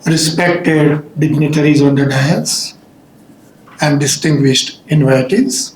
respected dignitaries on the dais, and distinguished invitees.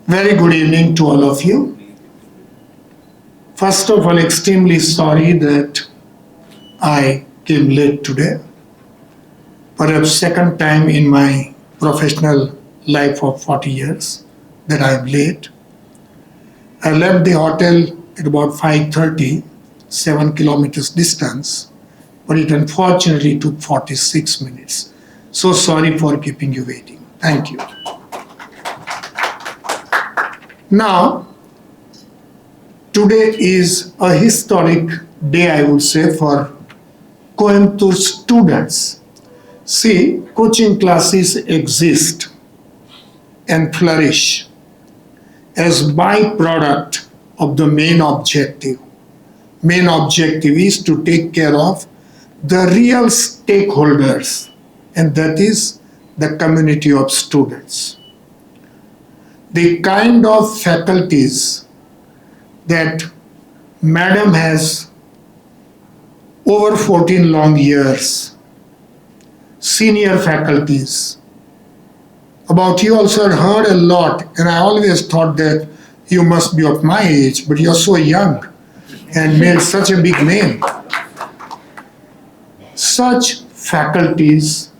Very good evening to all of you. First of all, extremely sorry that I came late today. Perhaps second time in my professional life of 40 years that I am late. I left the hotel at about 5:30, 7 kilometers distance, but it unfortunately took 46 minutes. So sorry for keeping you waiting. Thank you. Now, today is a historic day, I would say, for Coimbatore students. See, coaching classes exist and flourish as byproduct of the main objective. Main objective is to take care of the real stakeholders, and that is the community of students. The kind of faculties that Madam has over 14 long years, senior faculties. About you also I heard a lot, and I always thought that you must be of my age, but you're so young and made such a big name. Such faculties,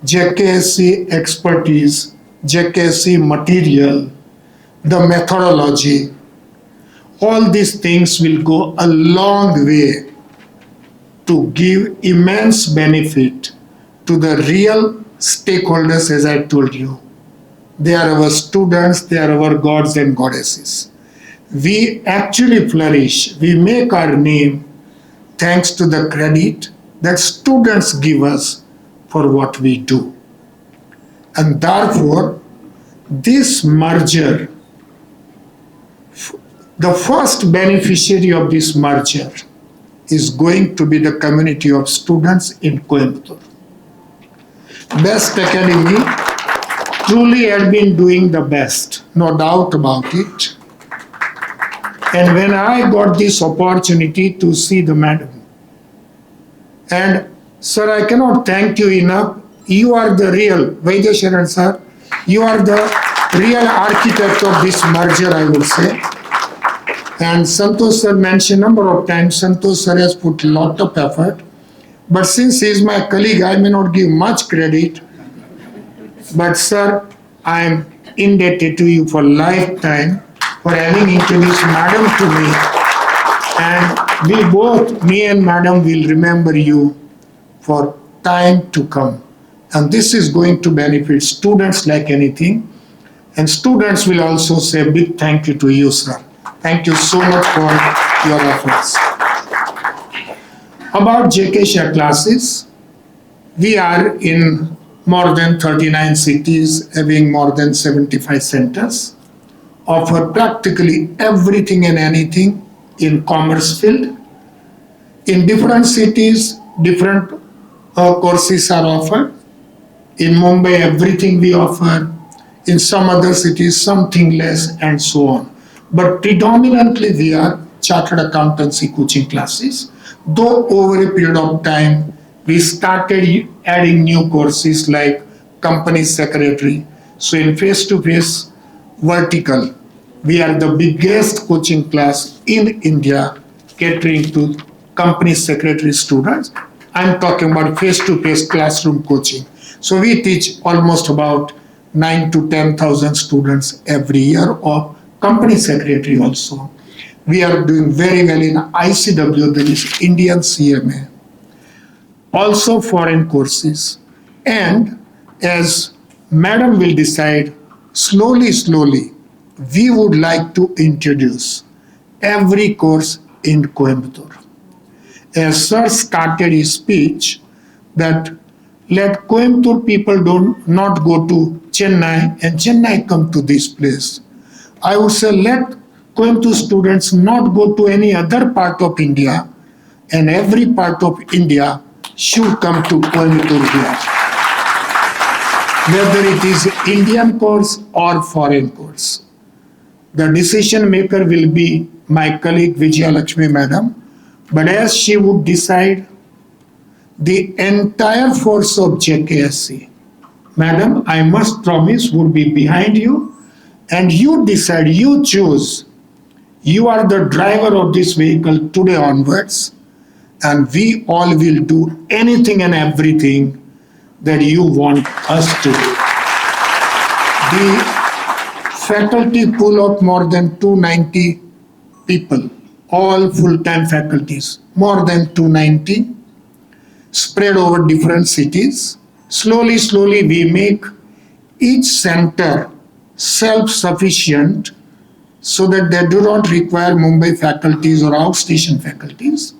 J.K.Shah expertise, J.K.Shah material, the methodology, all these things will go a long way to give immense benefit to the real stakeholders, as I told you. They are our students, they are our gods and goddesses. We actually flourish, we make our name thanks to the credit that students give us for what we do. And therefore, this merger, the first beneficiary of this merger is going to be the community of students in Coimbatore. Best Academy truly had been doing the best, no doubt about it. And when I got this opportunity to see the madam, and sir, I cannot thank you enough. You are the real, Vaidya sir, you are the real architect of this merger, I would say. And Santosh sir mentioned a number of times, Santosh sir has put a lot of effort. But since he is my colleague, I may not give much credit. But sir, I am indebted to you for lifetime for having introduced madam to me. And we both, me and madam, will remember you for time to come. And this is going to benefit students like anything. And students will also say a big thank you to you, sir. Thank you so much for your efforts. About J.K.Shah classes, we are in more than 39 cities, having more than 75 centers, offer practically everything and anything in commerce field. In different cities, different courses are offered. In Mumbai, everything we offer. In some other cities, something less, and so on. But predominantly, we are Chartered Accountancy coaching classes. Though over a period of time, we started adding new courses like company secretary. So in face-to-face vertical, we are the biggest coaching class in India catering to company secretary students. I'm talking about face-to-face classroom coaching. So we teach almost about 9 to 10,000 students every year of company secretary also. We are doing very well in ICW, that is Indian CMA. Also foreign courses. And as madam will decide, slowly, we would like to introduce every course in Coimbatore. As sir started his speech that let Coimbatore people not go to Chennai and Chennai come to this place. I would say let Coimbatore students not go to any other part of India, and every part of India should come to Coimbatore here. Whether it is Indian course or foreign course. The decision maker will be my colleague Vijaya Lakshmi madam, but as she would decide, the entire force of JKSC, madam, I must promise, would be behind you, and you decide, you choose. You are the driver of this vehicle today onwards, and we all will do anything and everything that you want us to do. The faculty pool of more than 290 people, all full-time faculties, more than 290, spread over different cities. Slowly, we make each center self-sufficient so that they do not require Mumbai faculties or outstation faculties.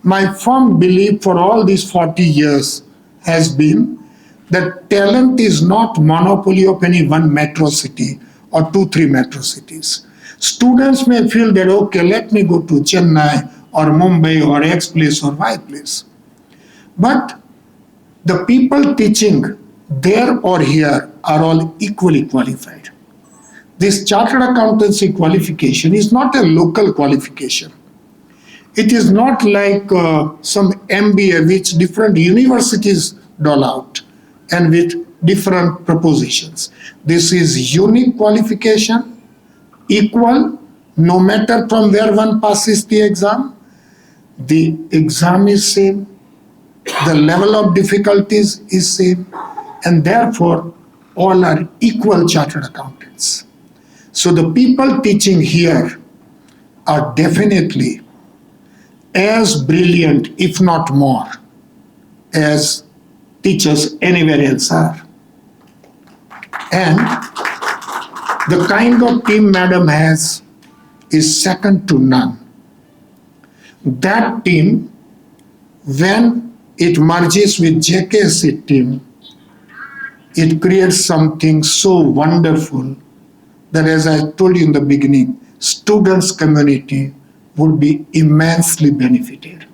My firm belief for all these 40 years has been that talent is not monopoly of any one metro city or 2-3 metro cities. Students may feel that, okay, let me go to Chennai or Mumbai or X place or Y place. But the people teaching there or here are all equally qualified. This Chartered Accountancy qualification is not a local qualification. It is not like some MBA which different universities dole out and with different propositions. This is unique qualification, equal, no matter from where one passes the exam. The exam is same, the level of difficulties is same, and therefore all are equal chartered accountants. So the people teaching here are definitely as brilliant, if not more, as teachers anywhere else are. And the kind of team madam has is second to none. That team, when it merges with JKSC team, it creates something so wonderful that, as I told you in the beginning, students' community would be immensely benefited.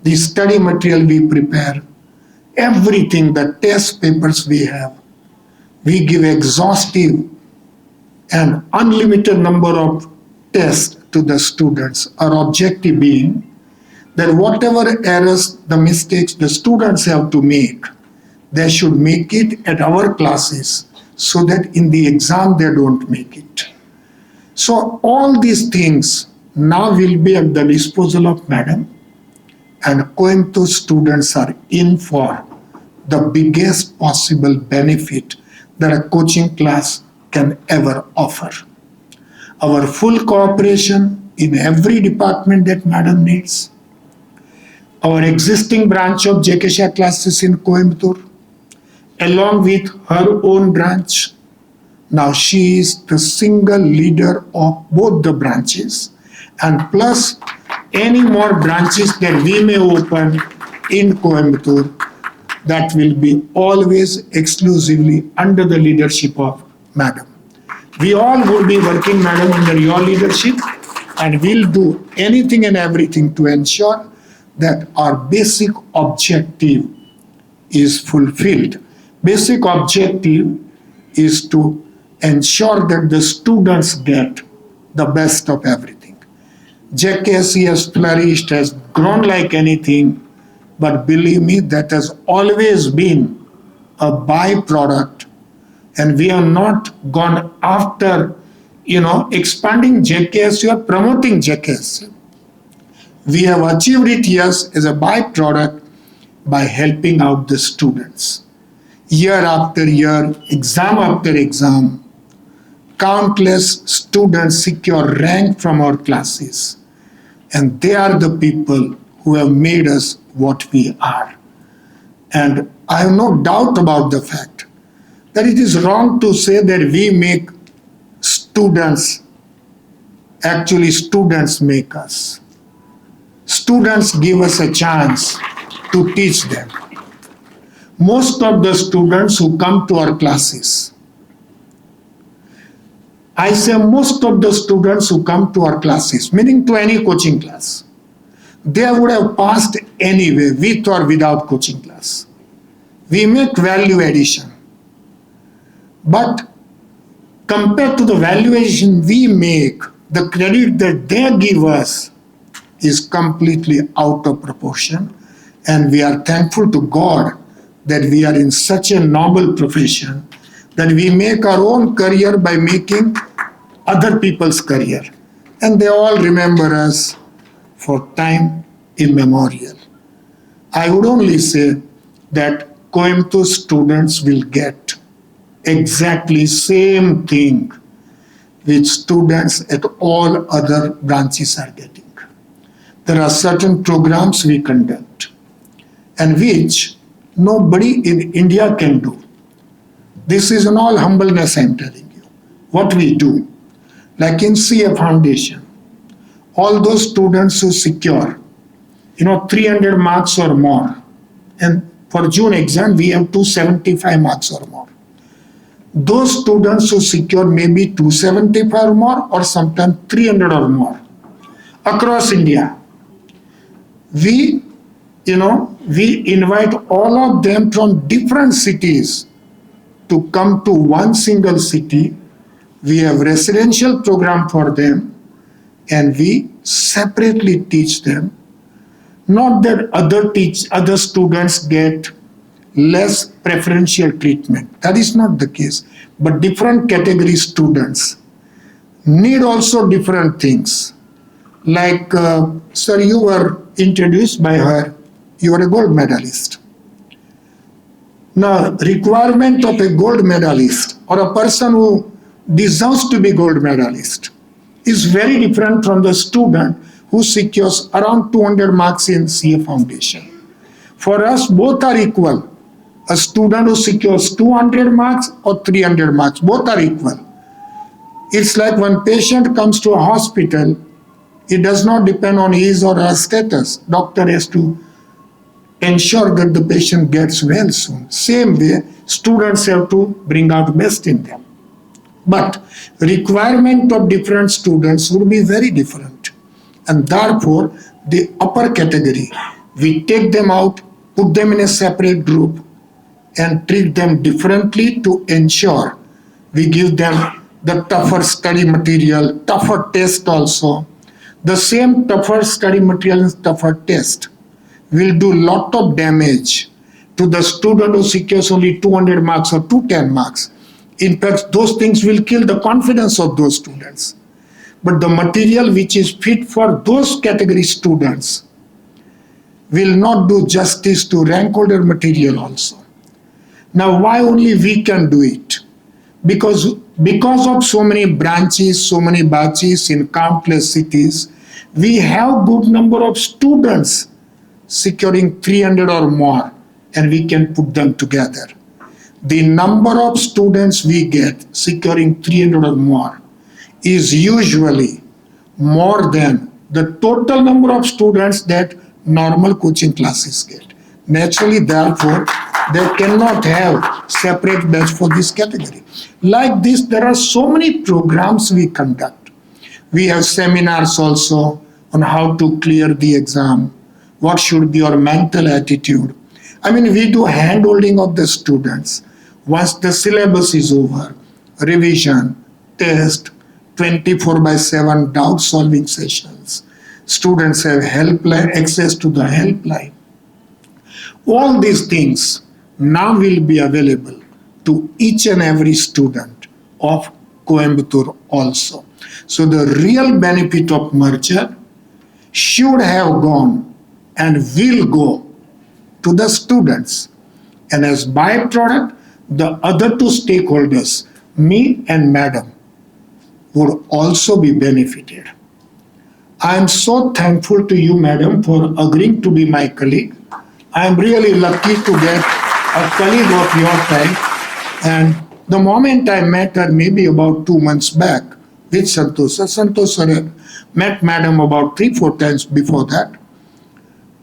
The study material we prepare, everything, the test papers we have, we give exhaustive and unlimited number of tests to the students. Our objective being that whatever errors, the mistakes the students have to make, they should make it at our classes so that in the exam they don't make it. So all these things now will be at the disposal of madam, and Coimbatore students are in for the biggest possible benefit that a coaching class can ever offer. Our full cooperation in every department that madam needs. Our existing branch of J.K.Shah classes in Coimbatore, along with her own branch. Now she is the single leader of both the branches, and plus any more branches that we may open in Coimbatore, that will be always exclusively under the leadership of madam. We all will be working, madam, under your leadership, and we'll do anything and everything to ensure that our basic objective is fulfilled. Basic objective is to ensure that the students get the best of everything. JKSC has flourished, has grown like anything, but believe me, that has always been a byproduct, and we are not gone after, expanding JKSC or promoting JKSC. We have achieved it, yes, as a byproduct by helping out the students. Year after year, exam after exam, countless students secure rank from our classes, and they are the people who have made us what we are. And I have no doubt about the fact that it is wrong to say that we make students. Actually, students make us. Students give us a chance to teach them. Most of the students who come to our classes, I say most of the students who come to our classes, meaning to any coaching class, they would have passed anyway, with or without coaching class. We make value addition. But compared to the valuation we make, the credit that they give us is completely out of proportion. And we are thankful to God that we are in such a noble profession that we make our own career by making other people's career. And they all remember us for time immemorial. I would only say that Coimbatore students will get exactly same thing which students at all other branches are getting. There are certain programs we conduct and which nobody in India can do. This is in all humbleness I'm telling you. What we do, like in CA Foundation, all those students who secure, 300 marks or more, and for June exam we have 275 marks or more. Those students who secure maybe 275 or more or sometimes 300 or more across India, we invite all of them from different cities to come to one single city. We have residential program for them and we separately teach them. Not that other students get less preferential treatment. That is not the case. But different category students need also different things. Like, sir, you were introduced by her. You are a gold medalist. Now, requirement of a gold medalist or a person who deserves to be gold medalist is very different from the student who secures around 200 marks in CA Foundation. For us, both are equal. A student who secures 200 marks or 300 marks, both are equal. It's like when patient comes to a hospital, it does not depend on his or her status. Doctor has to ensure that the patient gets well soon. Same way, students have to bring out best in them. But requirement of different students would be very different. And therefore, the upper category, we take them out, put them in a separate group, and treat them differently to ensure we give them the tougher study material, tougher test also. The same tougher study material and tougher test will do lot of damage to the student who secures only 200 marks or 210 marks. In fact, those things will kill the confidence of those students. But the material which is fit for those category students will not do justice to rank holder material also. Now, why only we can do it? Because of so many branches, so many batches in countless cities, we have good number of students securing 300 or more, and we can put them together. The number of students we get securing 300 or more is usually more than the total number of students that normal coaching classes get. Naturally, therefore, they cannot have separate batch for this category. Like this, there are so many programs we conduct. We have seminars also on how to clear the exam, what should be your mental attitude. I mean, we do hand-holding of the students. Once the syllabus is over, revision, test, 24/7 doubt-solving sessions. Students have helpline, access to the helpline. All these things now will be available to each and every student of Coimbatore also. So the real benefit of merger should have gone and will go to the students. And as byproduct, the other two stakeholders, me and madam, would also be benefited. I am so thankful to you, madam, for agreeing to be my colleague. I am really lucky to get a colleague of your type. And the moment I met her, maybe about 2 months back, with Santosh had met madam about 3-4 times before that.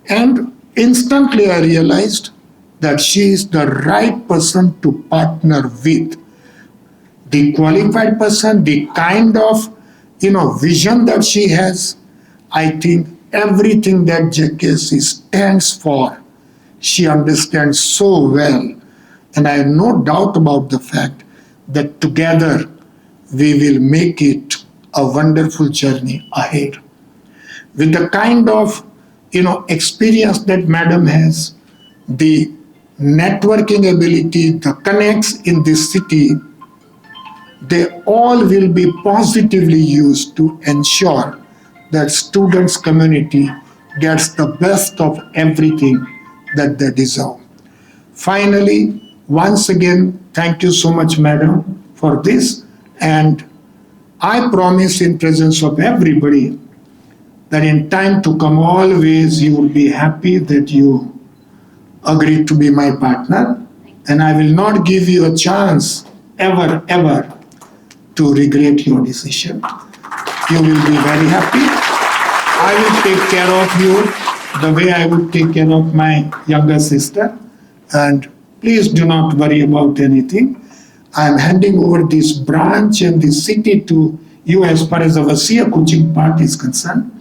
And instantly I realized that she is the right person to partner with. The qualified person, the kind of vision that she has, I think everything that J.K.Shah stands for, she understands so well. And I have no doubt about the fact that together we will make it a wonderful journey ahead. With the kind of experience that madam has, the networking ability, the connects in this city, they all will be positively used to ensure that students community gets the best of everything that they deserve. Finally, once again, thank you so much, madam, for this. And I promise in presence of everybody that in time to come, always you will be happy that you agreed to be my partner. And I will not give you a chance ever, ever to regret your decision. You will be very happy. I will take care of you the way I would take care of my younger sister. And please do not worry about anything. I am handing over this branch and this city to you as far as our cacoaching part is concerned.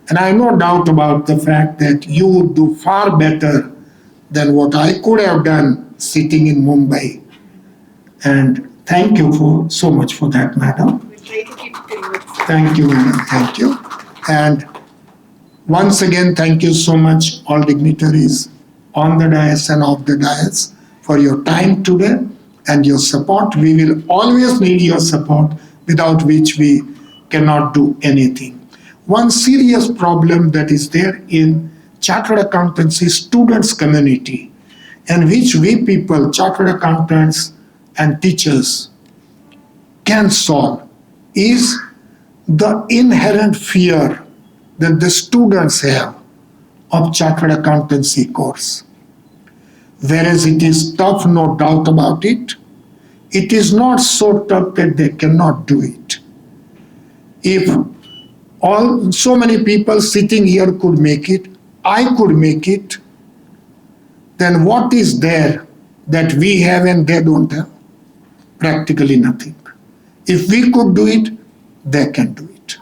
And I have no doubt about the fact that you would do far better than what I could have done sitting in Mumbai. And thank you so much for that, madam. Thank you, madam. Thank you. And once again, thank you so much, all dignitaries on the dais and off the dais, for your time today and your support. We will always need your support, without which we cannot do anything. One serious problem that is there in Chartered Accountancy students community, and which we people, Chartered Accountants and teachers, can solve, is the inherent fear that the students have of Chartered Accountancy course. Whereas it is tough, no doubt about it, it is not so tough that they cannot do it. If so many people sitting here could make it, I could make it, then what is there that we have and they don't have? Practically nothing. If we could do it, they can do it.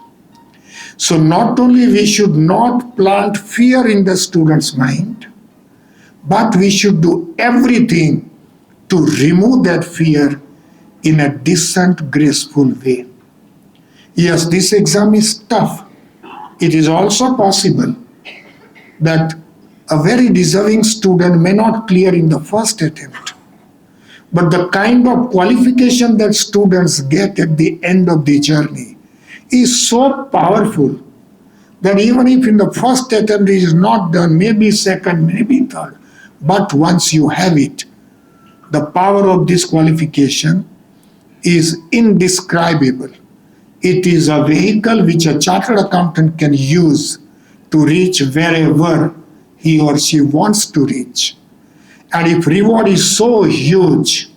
So not only we should not plant fear in the student's mind, but we should do everything to remove that fear in a decent, graceful way. Yes, this exam is tough. It is also possible that a very deserving student may not clear in the first attempt. But the kind of qualification that students get at the end of the journey is so powerful that even if in the first attempt it is not done, maybe second, maybe third, but once you have it, the power of this qualification is indescribable. It is a vehicle which a chartered accountant can use to reach wherever he or she wants to reach. And if reward is so huge,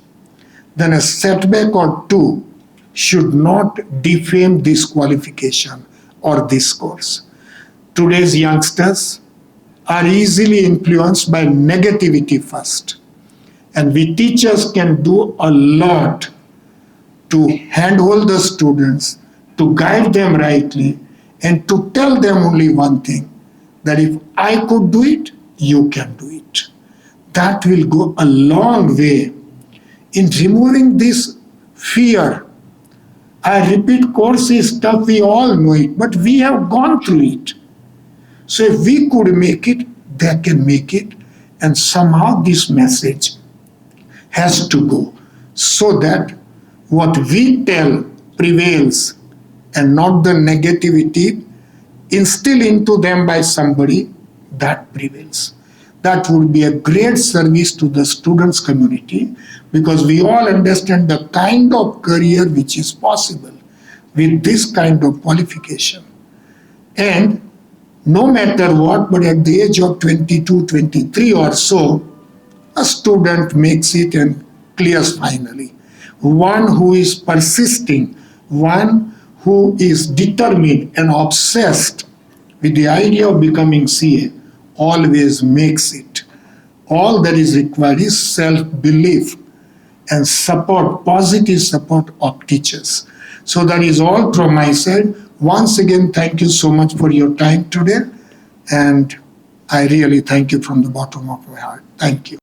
then a setback or two should not defame this qualification or this course. Today's youngsters are easily influenced by negativity first. And we teachers can do a lot to handhold the students, to guide them rightly, and to tell them only one thing, that if I could do it, you can do it. That will go a long way in removing this fear. I repeat, course is tough, we all know it, but we have gone through it. So if we could make it, they can make it, and somehow this message has to go so that what we tell prevails and not the negativity instilled into them by somebody that prevails. That would be a great service to the students community, because we all understand the kind of career which is possible with this kind of qualification. And no matter what, but at the age of 22, 23 or so, a student makes it and clears finally. One who is persisting, one who is determined and obsessed with the idea of becoming CA always makes it. All that is required is self-belief and support, positive support of teachers. So that is all from my side. Once again, thank you so much for your time today. And I really thank you from the bottom of my heart. Thank you.